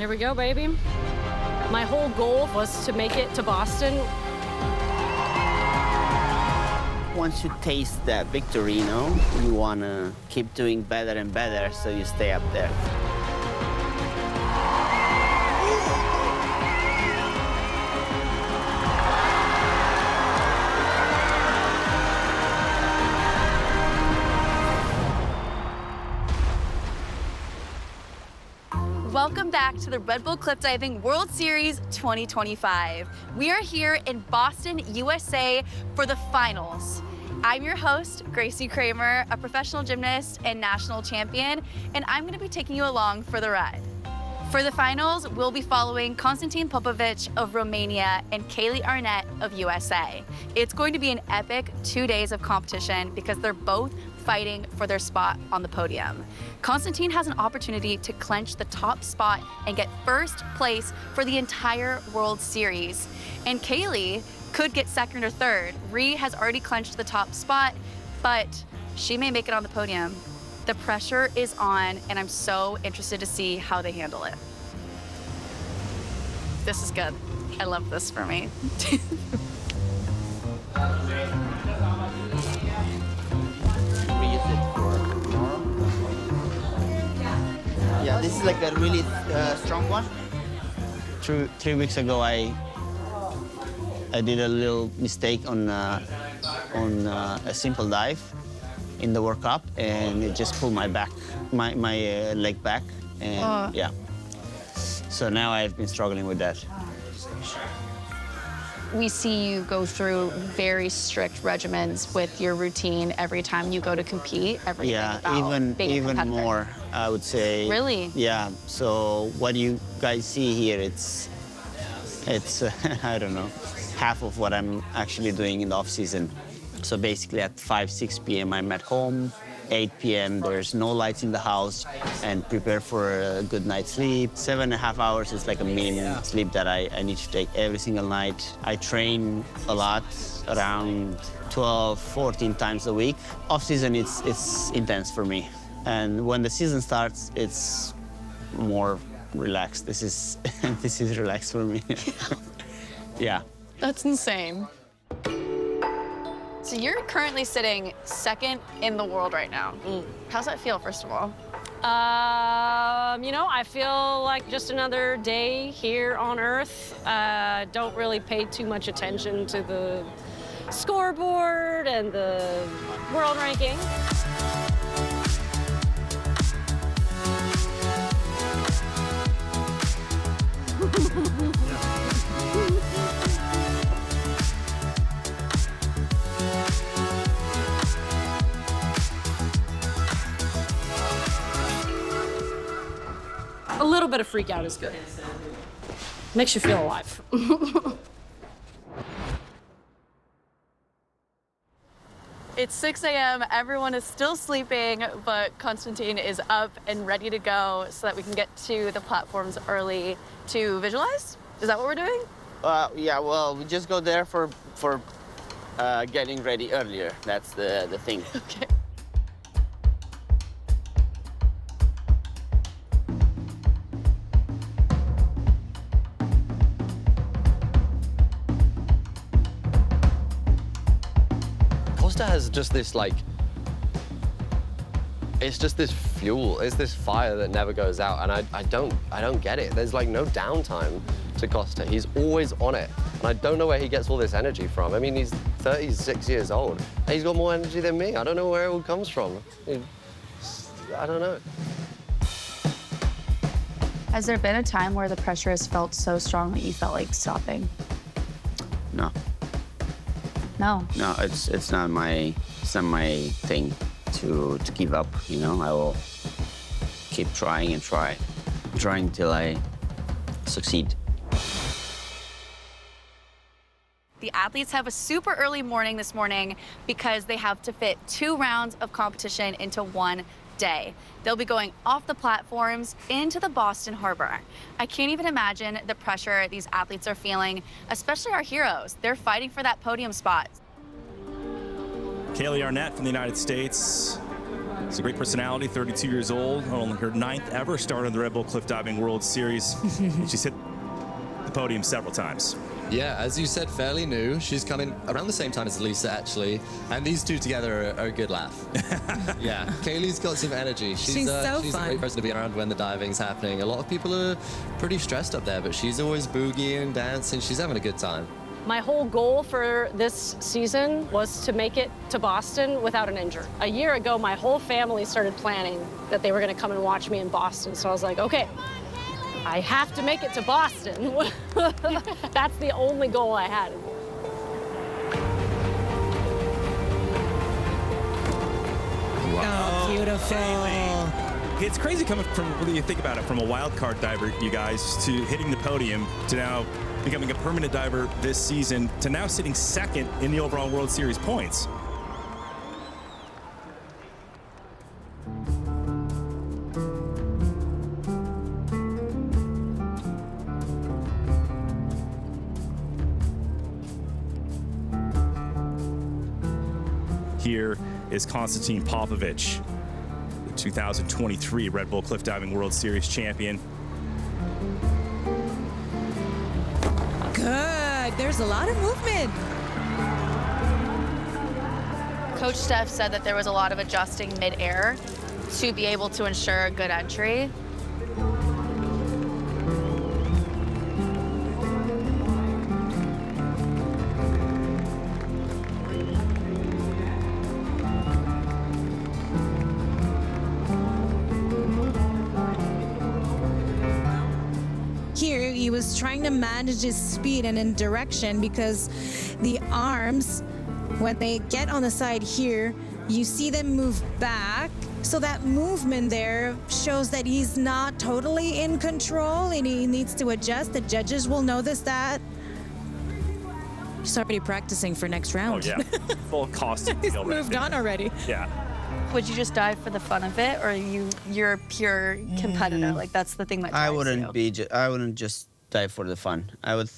Here we go, baby. My whole goal was to make it to Boston. Once you taste that victory, you know, you want to keep doing better and better, so you stay up there. Welcome back to the Red Bull Cliff Diving World Series 2025. We are here in Boston, USA for the finals. I'm your host, Gracie Kramer, a professional gymnast and national champion, and I'm gonna be taking you along for the ride. For the finals, we'll be following Constantin Popovici of Romania and Kaylea Arnett of USA. It's going to be an epic 2 days of competition because they're both fighting for their spot on the podium. Constantin has an opportunity to clinch the top spot and get first place for the entire World Series. And Kaylea could get second or third. Rhi has already clinched the top spot, but she may make it on the podium. The pressure is on, and I'm so interested to see how they handle it. This is good. I love this for me. Yeah, this is like a really strong one. 3 weeks ago, I did a little mistake on a simple dive in the World Cup, and it just pulled my leg back, and yeah. So now I've been struggling with that. We see you go through very strict regimens with your routine every time you go to compete. Everything even more, I would say. Really? Yeah. So what you guys see here, it's I don't know, half of what I'm actually doing in the off season. So basically at 5, 6 p.m. I'm at home. 8 p.m. there's no lights in the house, and prepare for a good night's sleep. 7.5 hours is like a minimum sleep that I need to take every single night. I train a lot, around 12, 14 times a week. Off season, it's intense for me. And when the season starts, it's more relaxed. This is this is relaxed for me. Yeah. That's insane. So you're currently sitting second in the world right now. How's that feel, first of all? You know, I feel like just another day here on Earth. Don't really pay too much attention to the scoreboard and the world ranking. A little bit of freak out is good. Makes you feel alive. It's 6 a.m. Everyone is still sleeping, but Constantin is up and ready to go so that we can get to the platforms early to visualize. Is that what we're doing? Yeah, well, we just go there for getting ready earlier. That's the thing. Okay. Costa has just this, like, it's just this fuel, it's this fire that never goes out, and I don't get it. There's like no downtime to Costa. He's always on it, and I don't know where he gets all this energy from. I mean, he's 36 years old, and he's got more energy than me. I don't know where it all comes from. I don't know. Has there been a time where the pressure has felt so strong that you felt like stopping? No. No. No, it's not my thing to give up. You know, I will keep trying and trying until I succeed. The athletes have a super early morning this morning because they have to fit 2 rounds of competition into 1 day. They'll be going off the platforms into the Boston Harbour. I can't even imagine the pressure these athletes are feeling, especially our heroes. They're fighting for that podium spot. Kaylea Arnett from the United States, She's a great personality, 32 years old, only her 9th ever start in the Red Bull Cliff Diving World Series. She's hit the podium several times. Yeah, as you said, fairly new. She's coming around the same time as Lisa, actually. And these two together are a good laugh. Yeah, Kaylee's got some energy. She's so she's a fun. great person to be around when the diving's happening. A lot of people are pretty stressed up there, but she's always boogieing and dancing. She's having a good time. My whole goal for this season was to make it to Boston without an injury. A year ago, my whole family started planning that they were going to come and watch me in Boston. So I was like, okay, I have to make it to Boston. That's the only goal I had. Oh, beautiful. It's crazy coming from, when you think about it, from a wild card diver, you guys, to hitting the podium, to now becoming a permanent diver this season, to now sitting second in the overall World Series points. Here is Constantin Popovici, the 2023 Red Bull Cliff Diving World Series champion. Good. There's a lot of movement. Coach Steph said that there was a lot of adjusting mid-air to be able to ensure a good entry. Here, he was trying to manage his speed and in direction because the arms, when they get on the side here, you see them move back. So that movement there shows that he's not totally in control and he needs to adjust. The judges will notice that. He's already practicing for next round. Oh, yeah. Full costume. He's moved on already. Yeah. Would you just dive for the fun of it, or you're a pure competitor? Like that's the thing that drives I wouldn't you. be. I wouldn't just dive for the fun. I would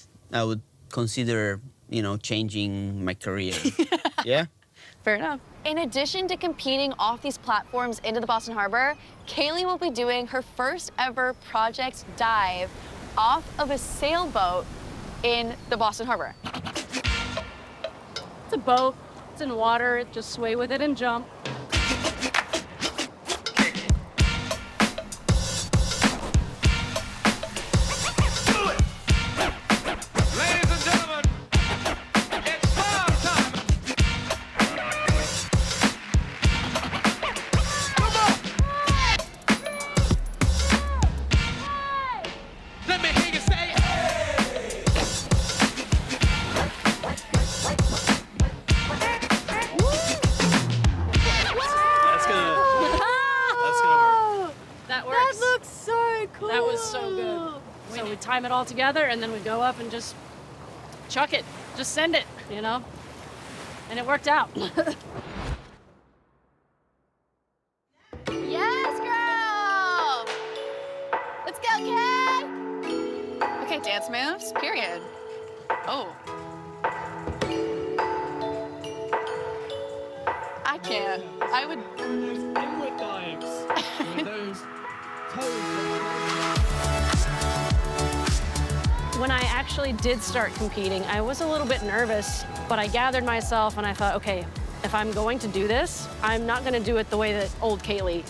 consider, you know, changing my career. Yeah. Fair enough. In addition to competing off these platforms into the Boston Harbor, Kaylea will be doing her first ever project dive off of a sailboat in the Boston Harbor. It's a boat. It's in water. Just sway with it and jump. That was so good. So we time it all together and then we go up and just chuck it, just send it, you know? And it worked out. Yes, girl! Let's go, Kay! Okay, dance moves, period. Oh. I can't. I would. Inward dives. With those toes. When I actually did start competing, I was a little bit nervous, but I gathered myself and I thought, okay, if I'm going to do this, I'm not gonna do it the way that old Kaylee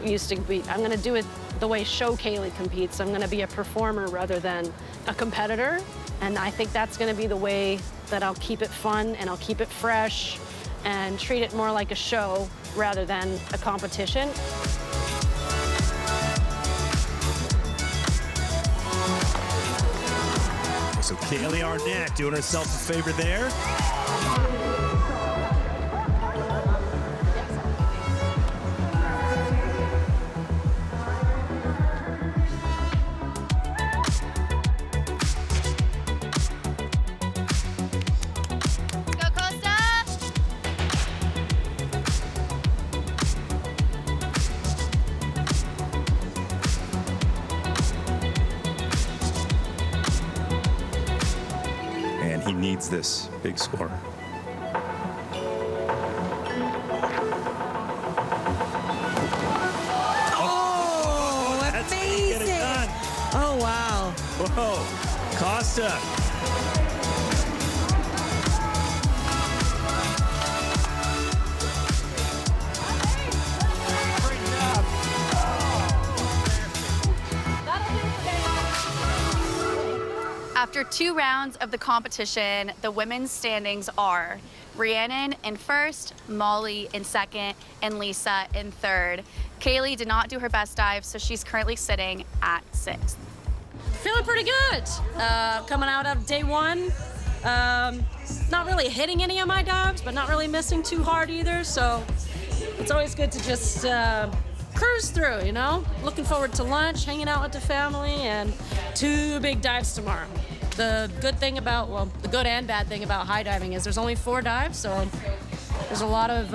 used to compete. I'm gonna do it the way show-Kaylea competes. I'm gonna be a performer rather than a competitor. And I think that's gonna be the way that I'll keep it fun and I'll keep it fresh and treat it more like a show rather than a competition. So Kaylea Arnett doing herself a favor there. Go, Costa! And he needs this big score. wow. Whoa, Costa. After 2 rounds of the competition, the women's standings are Rhiannan in first, Molly in second, and Lisa in third. Kaylea did not do her best dive, so she's currently sitting at 6th. Feeling pretty good. Coming out of day 1. Not really hitting any of my dives, but not really missing too hard either. So it's always good to just cruise through, you know? Looking forward to lunch, hanging out with the family, and 2 big dives tomorrow. The good thing about, well, the good and bad thing about high diving is there's only 4 dives, so there's a lot of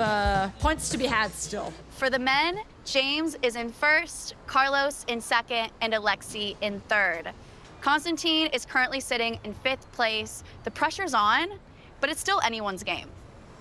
points to be had still. For the men, James is in first, Carlos in second, and Alexi in third. Constantin is currently sitting in 5th place. The pressure's on, but it's still anyone's game.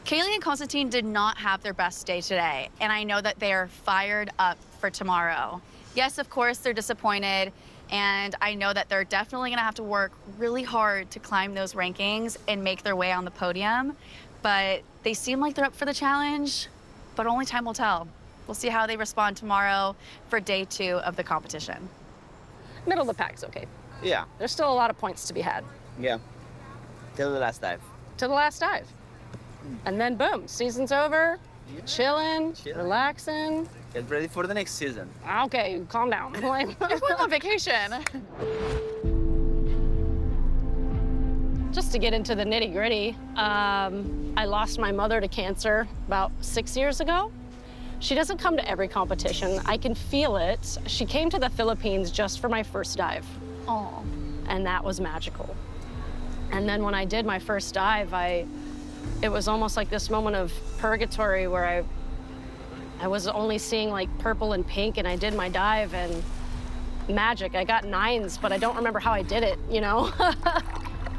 Kaylea and Constantin did not have their best day today, and I know that they are fired up for tomorrow. Yes, of course, they're disappointed, and I know that they're definitely gonna have to work really hard to climb those rankings and make their way on the podium, but they seem like they're up for the challenge, but only time will tell. We'll see how they respond tomorrow for day 2 of the competition. Middle of the pack's okay. Yeah, There's still a lot of points to be had yeah. Till the last dive. to the last dive. And then boom, season's over, chilling, relaxing. Get ready for the next season. Okay, calm down. Everyone on vacation. Just to get into the nitty gritty, I lost my mother to cancer about 6 years ago. She doesn't come to every competition. I can feel it. She came to the Philippines just for my first dive. Oh. And that was magical. And then when I did my first dive, it was almost like this moment of purgatory where I was only seeing like purple and pink, and I did my dive and magic. I got 9s, but I don't remember how I did it, you know?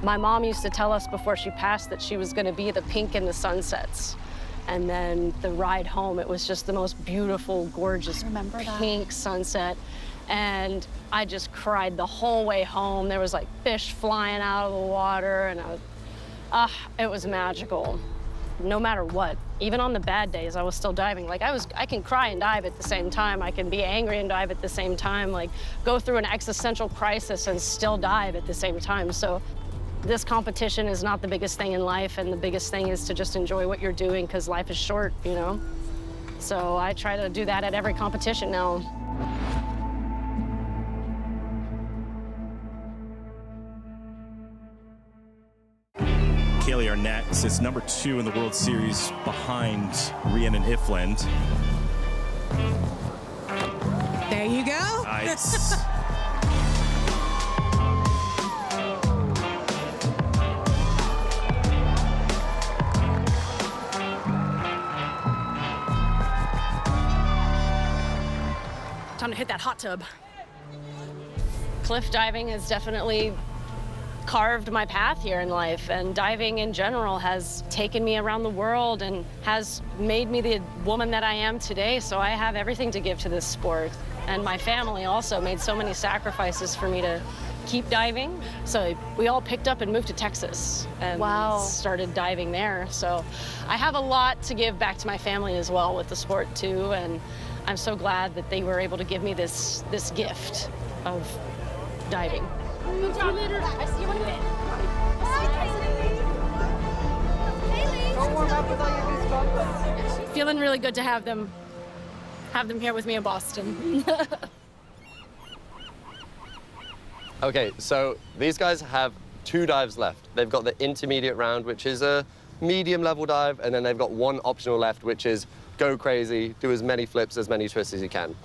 My mom used to tell us before she passed that she was gonna be the pink in the sunsets. And then the ride home, it was just the most beautiful, gorgeous pink sunset. And I just cried the whole way home. There was like fish flying out of the water, and it was magical. No matter what, even on the bad days, I was still diving. Like I can cry and dive at the same time. I can be angry and dive at the same time. Like go through an existential crisis and still dive at the same time. So this competition is not the biggest thing in life, and the biggest thing is to just enjoy what you're doing, because life is short, you know? So I try to do that at every competition now. Kaylea Arnett sits number 2 in the World Series behind Rhiannan Iffland. There you go. Nice. Time to hit that hot tub. Cliff diving has definitely carved my path here in life, and diving in general has taken me around the world and has made me the woman that I am today. So I have everything to give to this sport. And my family also made so many sacrifices for me to keep diving. So we all picked up and moved to Texas and started diving there. So I have a lot to give back to my family as well with the sport too. And I'm so glad that they were able to give me this gift of diving. Good job. I see you in a bit. Go warm up with all your goosebumps. Feeling really good to have them here with me in Boston. Okay, so these guys have 2 dives left. They've got the intermediate round, which is a medium level dive, and then they've got 1 optional left, which is go crazy, do as many flips, as many twists as you can.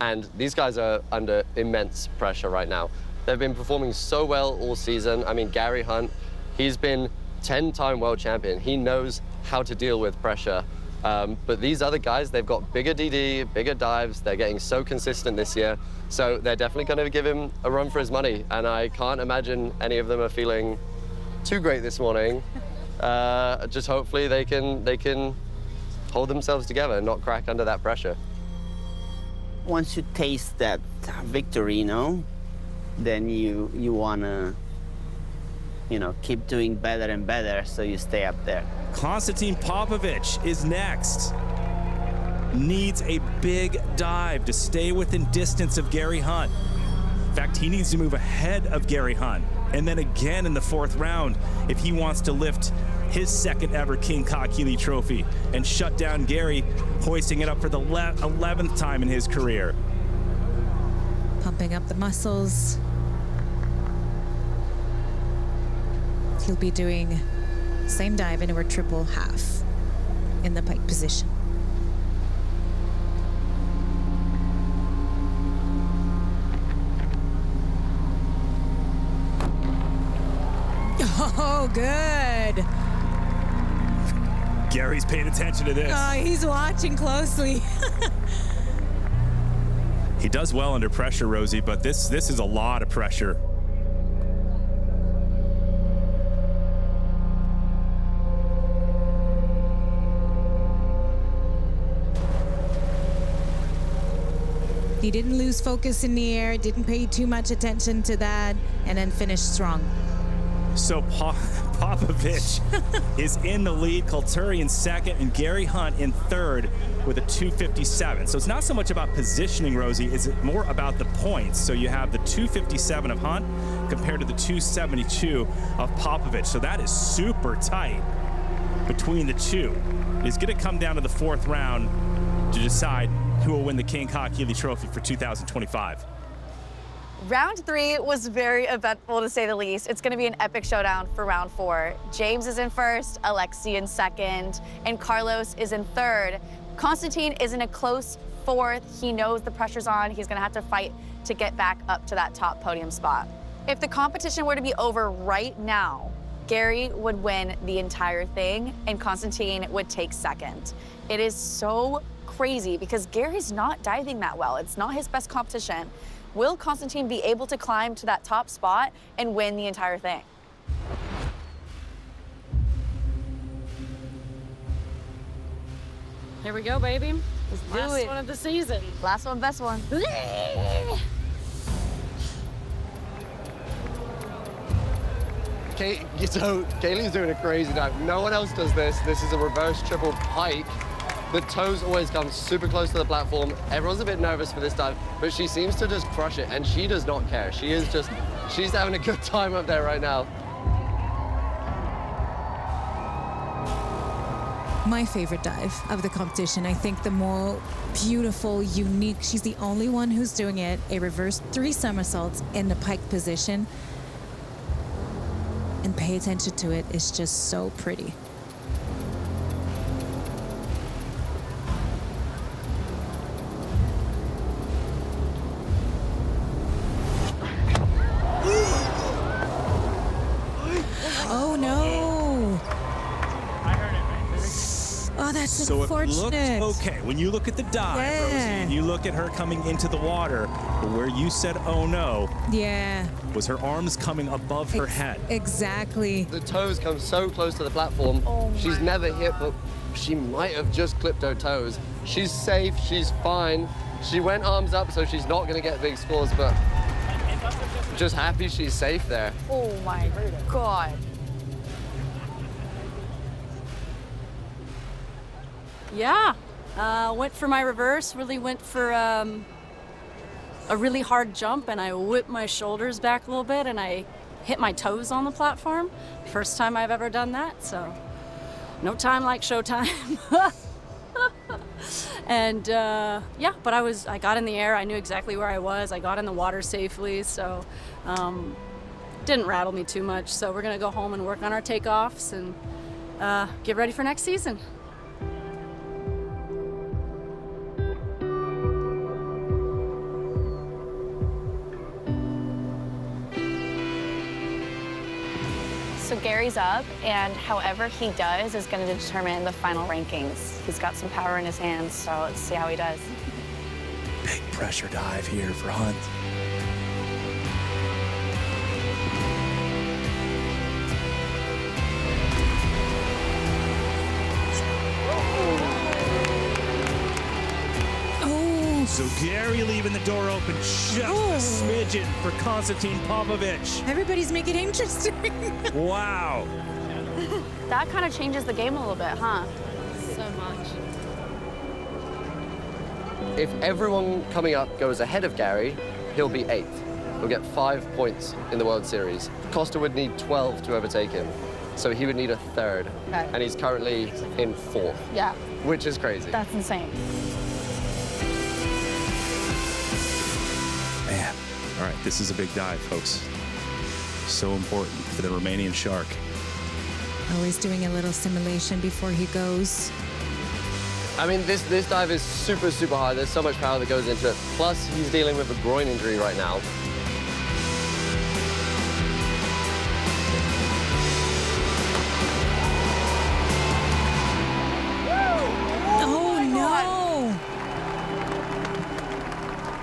And these guys are under immense pressure right now. They've been performing so well all season. I mean, Gary Hunt, he's been 10-time world champion. He knows how to deal with pressure. But these other guys, they've got bigger DD, bigger dives. They're getting so consistent this year. So they're definitely going to give him a run for his money. And I can't imagine any of them are feeling too great this morning. Just hopefully they can hold themselves together and not crack under that pressure. Once you taste that victory, you know, then you wanna, you know, keep doing better and better so you stay up there. Constantin Popovici is next. Needs a big dive to stay within distance of Gary Hunt. In fact, he needs to move ahead of Gary Hunt. And then again in the 4th round if he wants to lift his 2nd ever King Kaylea trophy and shut down Gary, hoisting it up for the 11th time in his career. Pumping up the muscles. He'll be doing same dive into a triple half in the pike position. Oh, good. Gary's paying attention to this. He's watching closely. He does well under pressure, Rosie, but this is a lot of pressure. He didn't lose focus in the air, didn't pay too much attention to that, and then finished strong. So Popovici is in the lead, Kulturi in 2nd, and Gary Hunt in 3rd with a 257. So it's not so much about positioning, Rosie, it's more about the points. So you have the 257 of Hunt compared to the 272 of Popovici. So that is super tight between the two. It's going to come down to the 4th round to decide who will win the King Kaylea trophy for 2025. Round 3 was very eventful, to say the least. It's going to be an epic showdown for round 4. James is in 1st, Alexi in 2nd, and Carlos is in 3rd. Constantin is in a close 4th. He knows the pressure's on. He's going to have to fight to get back up to that top podium spot. If the competition were to be over right now, Gary would win the entire thing, and Constantin would take 2nd. It is so crazy because Gary's not diving that well. It's not his best competition. Will Constantin be able to climb to that top spot and win the entire thing? Here we go, baby. Let's do Last it. one of the season. Last one, best one. So Kaylee's doing a crazy dive. No one else does this. This is a reverse triple pike. The toes always come super close to the platform. Everyone's a bit nervous for this dive, but she seems to just crush it, and she does not care. She's having a good time up there right now. My favorite dive of the competition. I think the more beautiful, unique, she's the only one who's doing it, a reverse 3 somersaults in the pike position. And pay attention to it, it's just so pretty. Oh no! Oh, that's So unfortunate. it looked okay. When you look at the dive, Yeah. Rosie, and you look at her coming into the water, but where you said, oh no, Yeah. was her arms coming above her head. Exactly. The toes come so close to the platform. She's never hit, but she might have just clipped her toes. She's safe, she's fine. She went arms up, so she's not gonna get big scores, but just happy she's safe there. Oh my God. Yeah, went for my reverse, really went for a really hard jump, and I whipped my shoulders back a little bit, and I hit my toes on the platform. First time I've ever done that, so no time like showtime. And yeah, but I got in the air, I knew exactly where I was, I got in the water safely, so didn't rattle me too much. So we're gonna go home and work on our takeoffs and get ready for next season. So Gary's up, and however he does is going to determine the final rankings. He's got some power in his hands, so let's see how he does. Big pressure dive here for Hunt. Oh, So So Gary leaving the door open just a smidgen for Constantin Popovici. Everybody's making it interesting. Wow. That kind of changes the game a little bit, huh? So much. If everyone coming up goes ahead of Gary, he'll be 8th. He'll get 5 points in the World Series. Costa would need 12 to overtake him, so he would need a 3rd. Okay. And he's currently in 4th, Yeah, which is crazy. that's insane. Man. All right, this is a big dive, folks. So important for the Romanian shark. Always doing a little simulation before he goes. I mean, this dive is super, super hard. There's so much power that goes into it. Plus, he's dealing with a groin injury right now. Oh,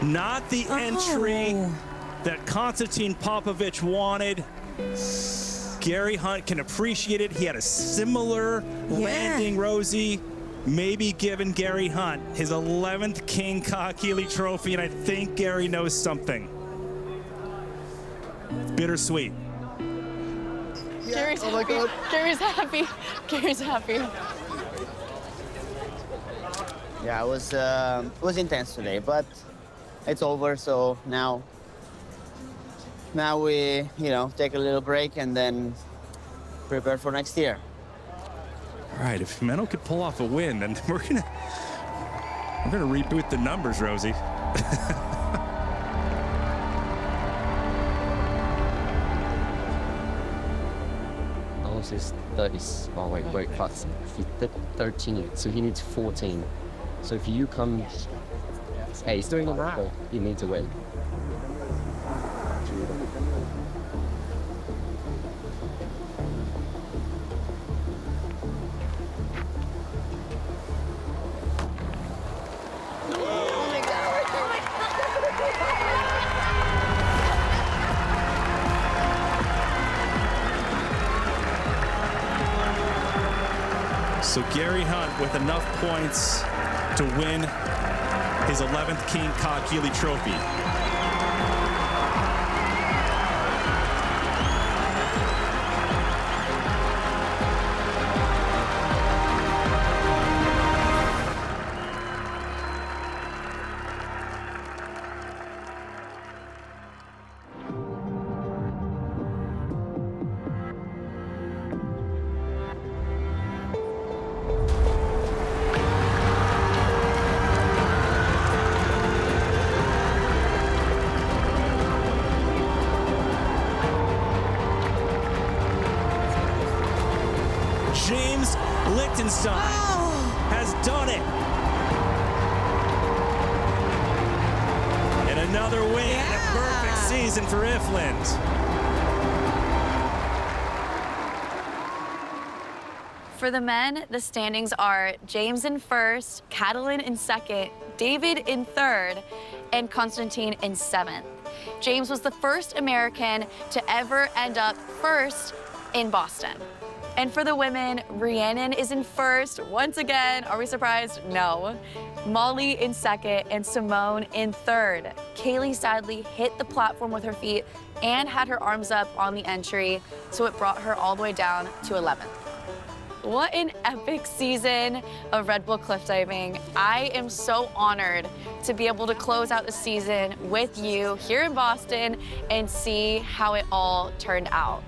no. Not the entry that Constantin Popovici wanted. Gary Hunt can appreciate it. He had a similar landing, Rosie. Maybe giving Gary Hunt his 11th King Ka-Keeley trophy, and I think Gary knows something. It's bittersweet. Gary's happy. Gary's happy. Gary's happy. Yeah, it was intense today, but it's over. So now we, take a little break and then prepare for next year. All right, if Menno could pull off a win, then we're gonna reboot the numbers, Rosie. Is 30. Oh wait, fast. He's 13, so he needs 14. So if you come, hey, he's doing it right. You need to win. So Gary Hunt with enough points to win his 11th King Ka-Keeley trophy. Has done it. And another win, a perfect season for Iffland. For the men, the standings are James in 1st, Catalin in 2nd, David in 3rd, and Constantin in 7th. James was the first American to ever end up 1st in Boston. And for the women, Rhiannan is in 1st. Once again, are we surprised? No. Molly in 2nd and Simone in 3rd. Kaylea sadly hit the platform with her feet and had her arms up on the entry, so it brought her all the way down to 11th. What an epic season of Red Bull cliff diving. I am so honored to be able to close out the season with you here in Boston and see how it all turned out.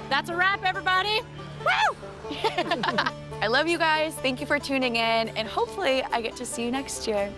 That's a wrap, everybody. Woo! I love you guys. Thank you for tuning in, and hopefully I get to see you next year.